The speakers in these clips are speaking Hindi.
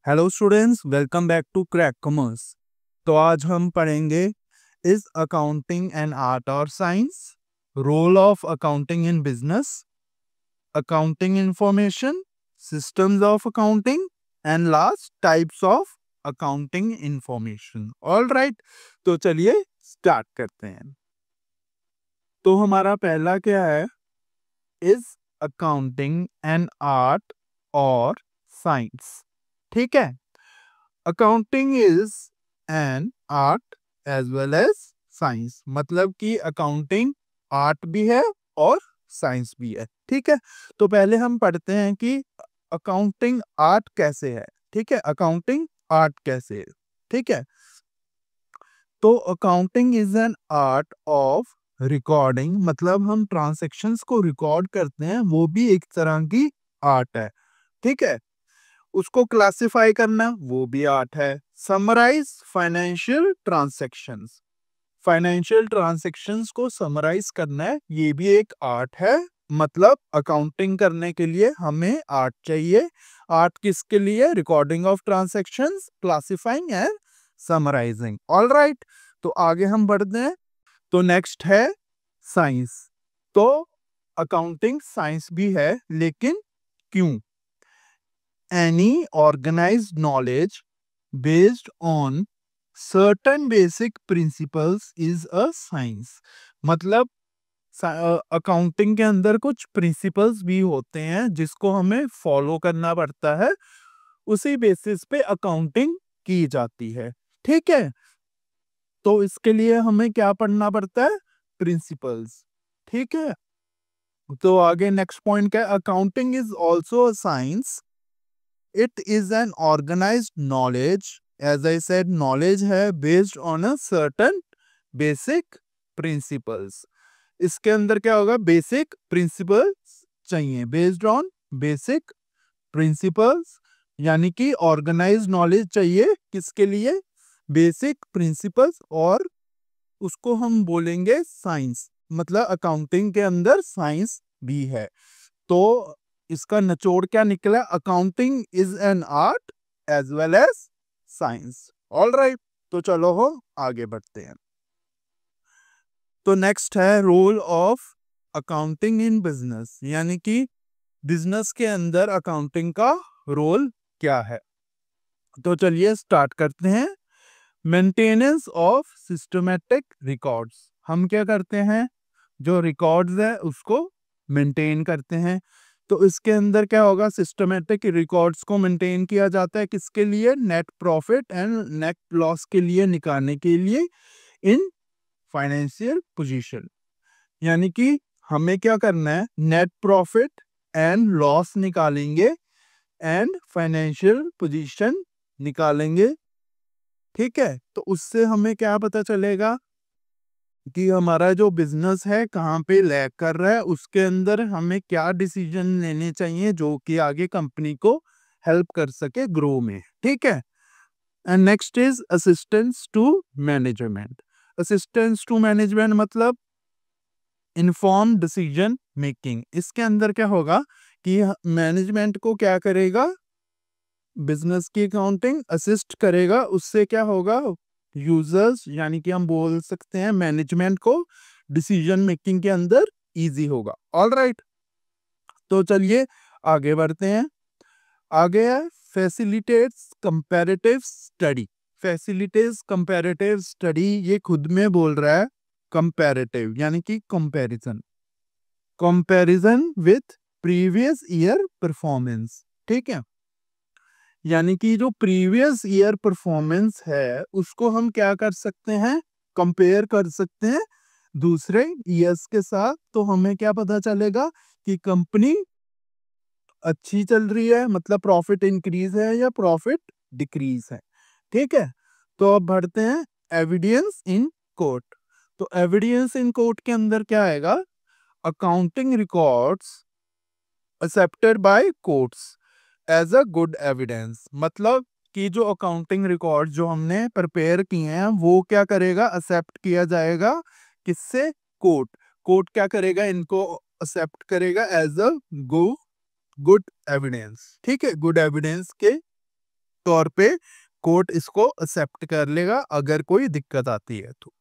Hello students, welcome back to crack commerce. तो आज हम पढ़ेंगे इज अकाउंटिंग एन आर्ट और science, role of accounting in business, accounting information, systems of accounting and last types of accounting information. All right, तो चलिए स्टार्ट करते हैं। तो हमारा पहला क्या है? इज अकाउंटिंग एन आर्ट और साइंस। ठीक है, accounting is an art as well as science, मतलब कि अकाउंटिंग आर्ट भी है और साइंस भी है। ठीक है, तो पहले हम पढ़ते हैं कि अकाउंटिंग आर्ट कैसे है। ठीक है, अकाउंटिंग आर्ट कैसे है। ठीक है, तो accounting is an art of recording, मतलब हम ट्रांजैक्शंस को रिकॉर्ड करते हैं, वो भी एक तरह की आर्ट है। ठीक है, उसको क्लासिफाई करना वो भी आर्ट है। Summarise financial transactions, financial transactions को समराइज करना है, ये भी एक आर्ट है। मतलब अकाउंटिंग करने के लिए हमें आर्ट चाहिए। आर्ट किसके लिए? Recording of transactions, classifying and summarising. All right, तो आगे हम बढ़ते हैं। तो नेक्स्ट है साइंस। तो अकाउंटिंग साइंस भी है, लेकिन क्यों? Any organized knowledge based on certain basic principles is a science। मतलब अकाउंटिंग के अंदर कुछ प्रिंसिपल्स भी होते हैं जिसको हमें फॉलो करना पड़ता है, उसी बेसिस पे अकाउंटिंग की जाती है। ठीक है, तो इसके लिए हमें क्या पढ़ना पड़ता है? प्रिंसिपल्स। ठीक है, तो आगे नेक्स्ट पॉइंट क्या है? Accounting is also a science. It is an organized knowledge, as I said, knowledge है based on a certain basic principles। इसके अंदर क्या होगा? बेसिक प्रिंसिपल्स चाहिए, बेस्ड ऑन बेसिक प्रिंसिपल्स, यानी कि ऑर्गेनाइज नॉलेज चाहिए। किसके लिए? बेसिक प्रिंसिपल्स, और उसको हम बोलेंगे साइंस। मतलब अकाउंटिंग के अंदर साइंस भी है। तो इसका निचोड़ क्या निकला? Accounting is an art as well as science. All right, तो चलो हो आगे बढ़ते हैं। तो नेक्स्ट है role of accounting in business, यानी कि बिजनेस के अंदर अकाउंटिंग का रोल क्या है। तो चलिए स्टार्ट करते हैं। मेंटेनेंस ऑफ सिस्टमैटिक रिकॉर्ड्स, हम क्या करते हैं? जो रिकॉर्ड्स है उसको मेंटेन करते हैं। तो इसके अंदर क्या होगा? सिस्टमैटिक रिकॉर्ड्स को मेंटेन किया जाता है किसके लिए? Net profit and net loss के लिए निकालने के लिए इन फाइनेंशियल पोजीशन। यानी कि हमें क्या करना है? नेट प्रॉफिट एंड लॉस निकालेंगे एंड फाइनेंशियल पोजीशन निकालेंगे। ठीक है, तो उससे हमें क्या पता चलेगा कि हमारा जो बिजनेस है कहाँ पे लैग कर रहा है, उसके अंदर हमें क्या डिसीजन लेने चाहिए जो कि आगे कंपनी को हेल्प कर सके ग्रो में। ठीक है, and next is assistance to management. Assistance to management मतलब इन्फॉर्म डिसीजन मेकिंग। इसके अंदर क्या होगा कि मैनेजमेंट को क्या करेगा? बिजनेस की अकाउंटिंग असिस्ट करेगा। उससे क्या होगा? यूजर्स, यानी कि हम बोल सकते हैं मैनेजमेंट को डिसीजन मेकिंग के अंदर इजी होगा। ऑल राइट, तो चलिए आगे बढ़ते हैं। आगे है facilitates comparative study. Facilitates comparative study, ये खुद में बोल रहा है कंपैरेटिव, यानी कि comparison, comparison with previous year performance. ठीक है, यानी कि जो प्रीवियस ईयर परफॉर्मेंस है उसको हम क्या कर सकते हैं? कंपेयर कर सकते हैं दूसरे ईयर्स के साथ। तो हमें क्या पता चलेगा कि कंपनी अच्छी चल रही है, मतलब प्रॉफिट इंक्रीज है या प्रॉफिट डिक्रीज है। ठीक है, तो अब बढ़ते हैं एविडेंस इन कोर्ट। तो एविडेंस इन कोर्ट के अंदर क्या आएगा? Accounting records accepted by courts as a good evidence. मतलब कि जो अकाउंटिंग रिकॉर्ड जो हमने प्रिपेयर किए हैं वो क्या करेगा? एक्सेप्ट किया जाएगा। किससे? कोर्ट। कोर्ट क्या करेगा? इनको एक्सेप्ट करेगा एज अ गुड एविडेंस। ठीक है, गुड एविडेंस के तौर पे कोर्ट इसको एक्सेप्ट कर लेगा अगर कोई दिक्कत आती है तो।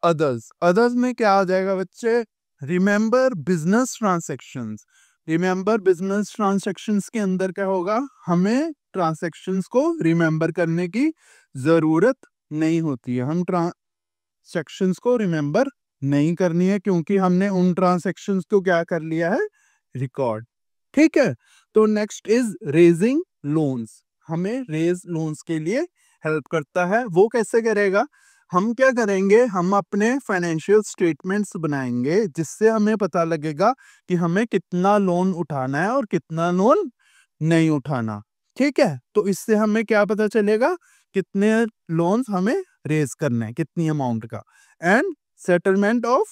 अदर्स, अदर्स में क्या आ जाएगा बच्चे? Remember business transactions. Remember business transactions के अंदर क्या होगा? हमें ट्रांसैक्शंस को रिमेंबर करने की जरूरत नहीं होती है। हम ट्रांसैक्शंस को रिमेंबर नहीं करनी है क्योंकि हमने उन ट्रांसैक्शंस को क्या कर लिया है? रिकॉर्ड। ठीक है। तो नेक्स्ट इज रेजिंग लोन्स। हमें रेज लोन्स के लिए हेल्प करता है। वो कैसे करेगा? हम क्या करेंगे? हम अपने फाइनेंशियल स्टेटमेंट्स बनाएंगे जिससे हमें पता लगेगा कि हमें कितना लोन उठाना है और कितना लोन नहीं उठाना। ठीक है। तो इससे हमें क्या पता चलेगा? कितने लोन्स हमें रेज करना है, कितनी अमाउंट का। And settlement of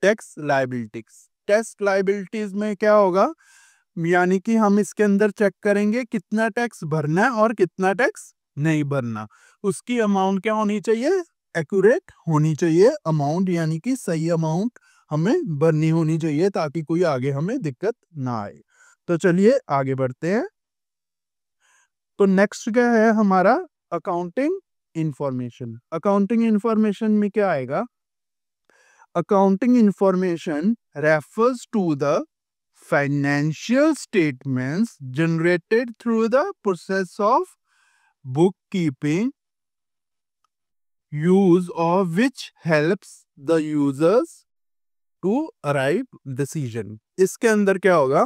tax liabilities. Tax liabilities में क्या होगा? यानी कि हम इसके अंदर चेक करेंगे कितना टैक्स भरना है और कितना टैक्स नहीं भरना। उसकी अमाउंट क्या होनी चाहिए? एक्यूरेट होनी चाहिए अमाउंट, यानी कि सही अमाउंट हमें भरनी होनी चाहिए ताकि कोई आगे हमें दिक्कत ना आए। तो चलिए आगे बढ़ते हैं। तो नेक्स्ट क्या है हमारा? Accounting information. अकाउंटिंग इंफॉर्मेशन में क्या आएगा? Accounting information refers to the financial statements generated through the process of bookkeeping, use of which helps the users to arrive decision। इसके अंदर क्या होगा?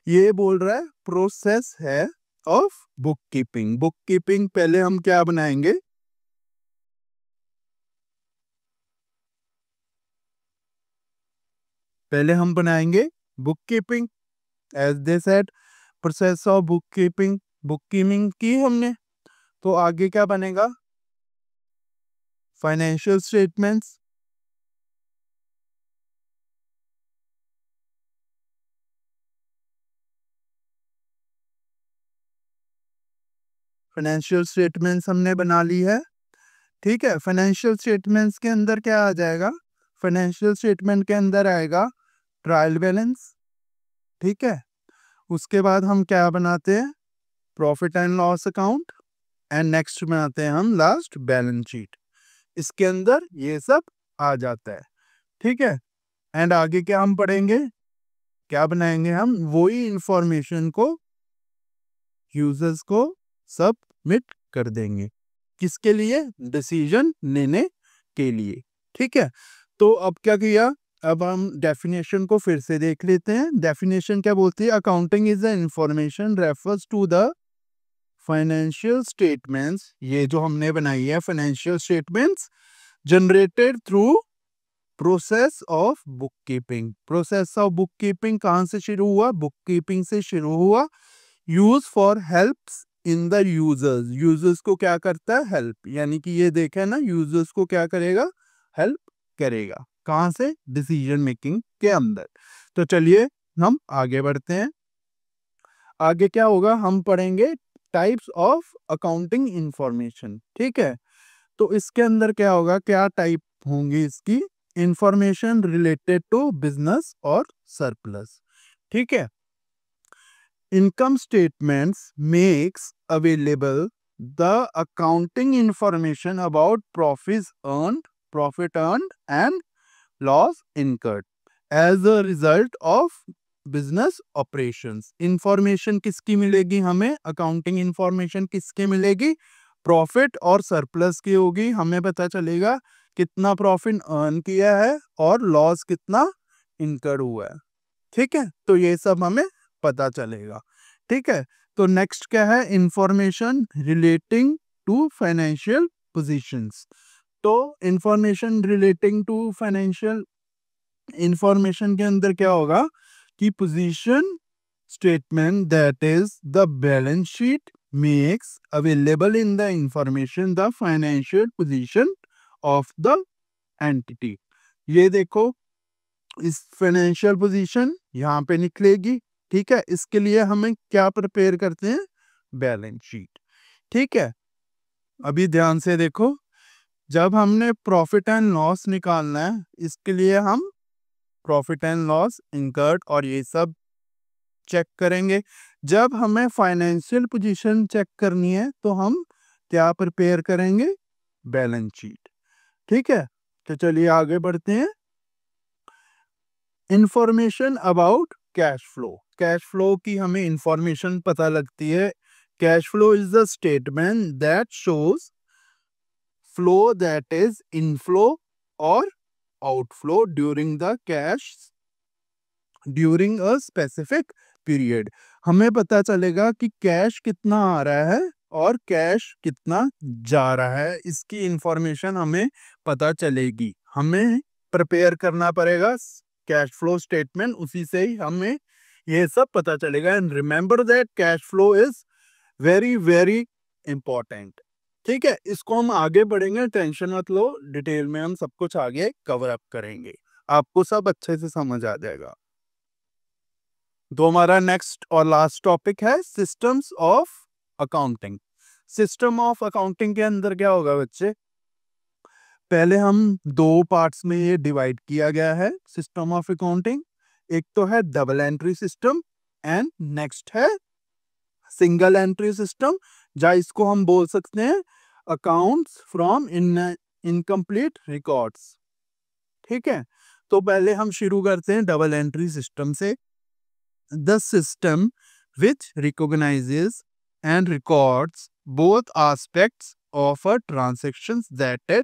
ये बोल रहा है प्रोसेस है of book keeping. Book keeping पहले हम क्या बनाएंगे? पहले हम बनाएंगे book keeping. As they said process of book keeping, book keeping की हमने, तो आगे क्या बनेगा? Financial statements. फाइनेंशियल स्टेटमेंट्स हमने बना ली है। ठीक है। फाइनेंशियल स्टेटमेंट्स के अंदर क्या आ जाएगा? फाइनेंशियल स्टेटमेंट के अंदर आएगा ट्रायल बैलेंस। ठीक है। उसके बाद हम क्या बनाते हैं? Profit and loss account. And next बनाते हैं हम लास्ट बैलेंस शीट। इसके अंदर ये सब आ जाता है। ठीक है। एंड आगे क्या हम पढ़ेंगे? क्या बनाएंगे हम? वही इंफॉर्मेशन को यूजर्स को सबमिट कर देंगे। किसके लिए? डिसीजन लेने के लिए। ठीक है। तो अब क्या किया? अब हम डेफिनेशन को फिर से देख लेते हैं। डेफिनेशन क्या बोलती है? Accounting is the information refers to the financial statements. ये जो हमने बनाई है financial statements generated through process of book keeping. Process of book keeping कहां से शुरू हुआ? बुक कीपिंग से शुरू हुआ। Use for helps in the users. Users को क्या करता है? हेल्प। यानी कि ये देखे ना, यूजर्स को क्या करेगा? हेल्प करेगा। कहां से? डिसीजन मेकिंग के अंदर। तो चलिए हम आगे बढ़ते हैं। आगे क्या होगा? हम पढ़ेंगे टाइप्स ऑफ अकाउंटिंग इंफॉर्मेशन। ठीक है। तो इसके अंदर क्या होगा? क्या टाइप होंगी इसकी? इंफॉर्मेशन रिलेटेड टू बिजनेस और सरप्लस। ठीक है। Income statements makes available the accounting information about profit earned and loss incurred as a result of business operations। Information किसकी मिलेगी हमें? accounting information किसके मिलेगी? प्रॉफिट और सरप्लस की होगी। हमें पता चलेगा कितना प्रॉफिट अर्न किया है और लॉस कितना इनकर हुआ है। ठीक है। तो ये सब हमें पता चलेगा। ठीक है। तो नेक्स्ट क्या है? Information relating to financial positions. तो information relating to financial information के अंदर क्या होगा कि position statement that is the balance sheet makes available in the information the financial position of the entity. ये देखो, इस फाइनेंशियल पोजीशन यहाँ पे निकलेगी। ठीक है। इसके लिए हमें क्या प्रिपेयर करते हैं? Balance sheet. ठीक है। अभी ध्यान से देखो, जब हमने प्रॉफिट एंड लॉस निकालना है, इसके लिए हम प्रॉफिट एंड लॉस इनकर्ड और ये सब चेक करेंगे। जब हमें फाइनेंशियल पोजीशन चेक करनी है तो हम क्या प्रिपेयर करेंगे? Balance sheet. ठीक है, तो चलिए आगे बढ़ते हैं। Information about cash flow. Cash flow की हमें इंफॉर्मेशन पता लगती है। Cash flow is the statement that shows flow that is inflow और outflow during the cash during a specific period. हमें पता चलेगा कि कैश कितना आ रहा है और कैश कितना जा रहा है, इसकी इंफॉर्मेशन हमें पता चलेगी। हमें प्रिपेयर करना पड़ेगा कैश फ्लो स्टेटमेंट, उसी से ही हमें ये सब पता चलेगा। And remember that cash flow is very very important. ठीक है, इसको हम आगे बढ़ेंगे, टेंशन मत लो, डिटेल में हम सब कुछ आगे कवर अप करेंगे, आपको सब अच्छे से समझ आ जाएगा। तो हमारा नेक्स्ट और लास्ट टॉपिक है systems of accounting. System of accounting के अंदर क्या होगा बच्चे? पहले हम दो पार्ट्स में ये डिवाइड किया गया है सिस्टम ऑफ अकाउंटिंग। एक तो है double entry system and next है सिंगल एंट्री सिस्टम, या इसको हम बोल सकते हैं अकाउंट्स फ्रॉम इनकम्प्लीट रिकॉर्ड्स। ठीक है, तो पहले हम शुरू करते हैं डबल एंट्री सिस्टम से। The system which recognizes and records both aspects of a transaction, that is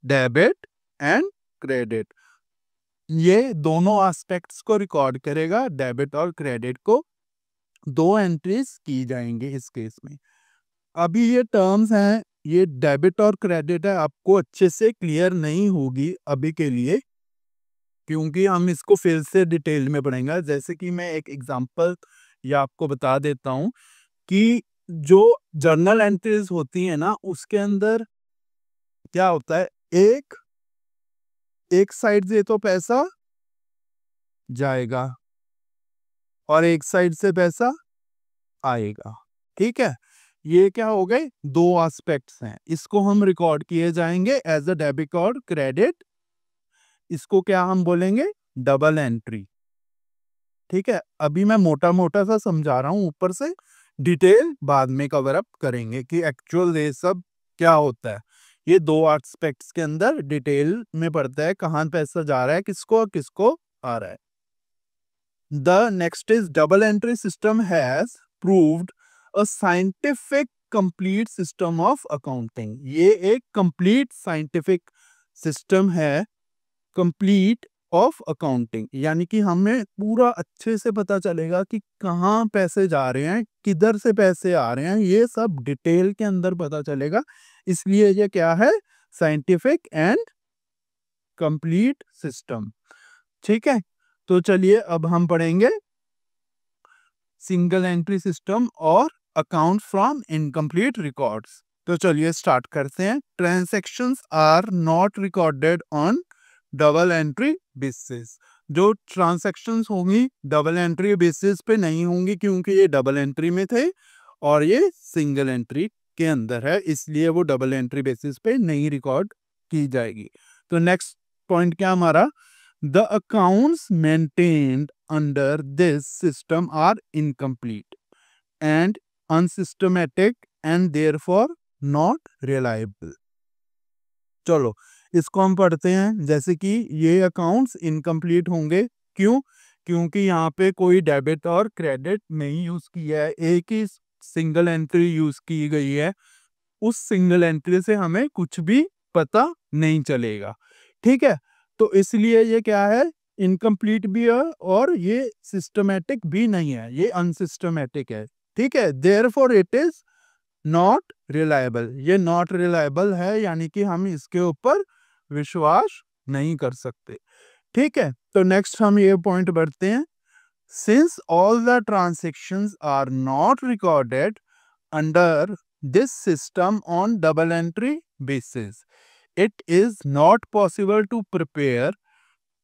debit and credit। ये दोनों एस्पेक्ट्स को रिकॉर्ड करेगा, डेबिट और क्रेडिट को। दो एंट्रीज की जाएंगी इस केस में। अभी ये टर्म्स हैं, ये डेबिट और क्रेडिट है, आपको अच्छे से क्लियर नहीं होगी अभी के लिए, क्योंकि हम इसको फिर से डिटेल में पढ़ेंगे। जैसे कि मैं एक एग्जांपल या आपको बता देता हूं कि जो जर्नल एंट्रीज होती है ना, उसके अंदर क्या होता है, एक साइड से तो पैसा जाएगा और एक साइड से पैसा आएगा। ठीक है, ये क्या हो गए, दो एस्पेक्ट्स हैं, इसको हम रिकॉर्ड किए जाएंगे एज अ डेबिट और क्रेडिट। इसको क्या हम बोलेंगे? Double entry. ठीक है, अभी मैं मोटा मोटा सा समझा रहा हूं, ऊपर से डिटेल बाद में कवर अप करेंगे कि एक्चुअल ये सब क्या होता है। ये दो एस्पेक्ट्स के अंदर डिटेल में पड़ता है, कहां पैसा जा रहा है, किसको और किसको आ रहा है। The next is double entry system has proved a scientific complete system of accounting. ये एक कंप्लीट साइंटिफिक सिस्टम है, कंप्लीट ऑफ अकाउंटिंग, यानी कि हमें पूरा अच्छे से पता चलेगा कि कहाँ पैसे जा रहे हैं, किधर से पैसे आ रहे हैं, ये सब डिटेल के अंदर पता चलेगा। इसलिए ये क्या है? Scientific and complete system. ठीक है, तो चलिए अब हम पढ़ेंगे सिंगल एंट्री सिस्टम और अकाउंट फ्रॉम इनकम्प्लीट रिकॉर्ड्स। तो चलिए स्टार्ट करते हैं। Transactions are not recorded on double entry basis. जो ट्रांजैक्शंस होंगी डबल एंट्री बेसिस पे नहीं होंगी, क्योंकि ये डबल एंट्री में थे और ये सिंगल एंट्री के अंदर है, इसलिए वो डबल एंट्री बेसिस पे नहीं रिकॉर्ड की जाएगी। तो नेक्स्ट पॉइंट क्या हमारा? The accounts maintained under this system are incomplete and unsystematic and therefore not reliable. चलो इसको हम पढ़ते हैं। जैसे कि ये अकाउंट्स इनकम्प्लीट होंगे, क्यों? क्योंकि यहाँ पे कोई डेबिट और क्रेडिट नहीं यूज किया है, एक ही सिंगल एंट्री यूज की गई है। उस सिंगल एंट्री से हमें कुछ भी पता नहीं चलेगा। ठीक है, तो इसलिए ये क्या है, इनकम्प्लीट भी है और ये सिस्टमेटिक भी नहीं है, ये अनसिस्टमेटिक है। ठीक है, therefore it is not reliable. ये नॉट रिलायबल है, यानी कि हम इसके ऊपर विश्वास नहीं कर सकते। ठीक है, तो नेक्स्ट हम ये पॉइंट बढ़ते हैं। Since all the transactions are not recorded under this system on double entry basis, it is not possible to prepare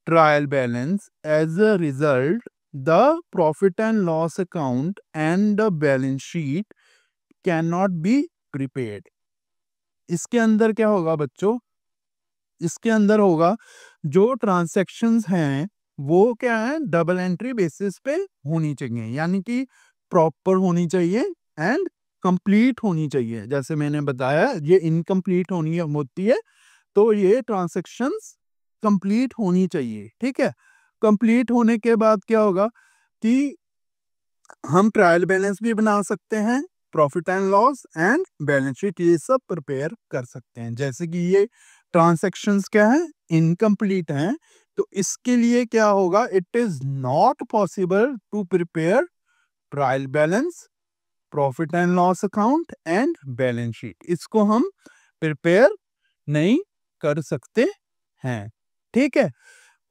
trial balance. As a result, the profit and loss account and the balance sheet cannot be prepared। इसके अंदर क्या होगा बच्चों? इसके अंदर होगा जो ट्रांजैक्शंस हैं वो क्या है, डबल एंट्री बेसिस पे होनी चाहिए, यानी कि प्रॉपर होनी चाहिए एंड कंप्लीट होनी चाहिए। जैसे मैंने बताया ये इनकम्प्लीट होती है, तो ये ट्रांजैक्शंस कंप्लीट होनी चाहिए। ठीक है, कंप्लीट होने के बाद क्या होगा कि हम ट्रायल बैलेंस भी बना सकते हैं, profit and loss and balance sheet, ये सब प्रिपेयर कर सकते हैं। जैसे कि ये ट्रांजैक्शंस क्या है, इनकम्प्लीट हैं, तो इसके लिए क्या होगा, it is not possible to prepare trial balance, profit and loss account and balance sheet. इसको हम प्रिपेयर नहीं कर सकते हैं। ठीक है,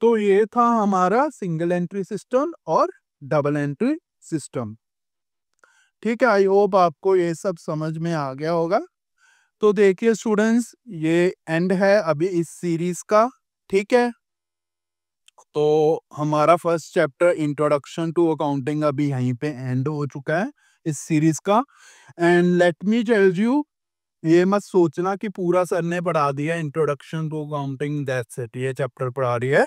तो ये था हमारा सिंगल एंट्री सिस्टम और डबल एंट्री सिस्टम। ठीक है, आई होप आपको ये सब समझ में आ गया होगा। तो देखिए स्टूडेंट्स, ये एंड है अभी इस सीरीज का। ठीक है, तो हमारा first chapter introduction to accounting अभी यहीं पे एंड हो चुका है इस सीरीज का। And let me tell you, ये मत सोचना कि पूरा सर ने पढ़ा दिया introduction to accounting, that's it, ये चैप्टर पढ़ा रही है।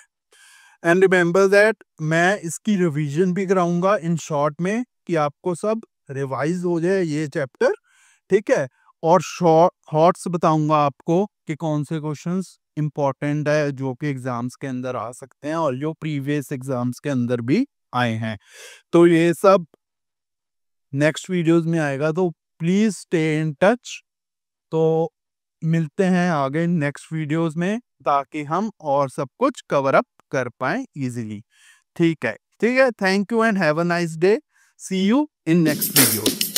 एंड रिमेंबर दैट मैं इसकी रिवीजन भी कराऊंगा इन शॉर्ट में, कि आपको सब रिवाइज हो जाए ये चैप्टर। ठीक है, और शॉर्ट थॉट्स बताऊंगा आपको कि कौन से क्वेश्चंस इंपॉर्टेंट है जो कि एग्जाम्स के अंदर आ सकते हैं और जो प्रीवियस एग्जाम्स के अंदर भी आए हैं। तो ये सब नेक्स्ट वीडियोस में आएगा, तो प्लीज स्टे इन टच। तो मिलते हैं आगे नेक्स्ट वीडियोस में, ताकि हम और सब कुछ कवर अप कर पाए इजीली। ठीक है, ठीक है, thank you and have a nice day, see you in next video.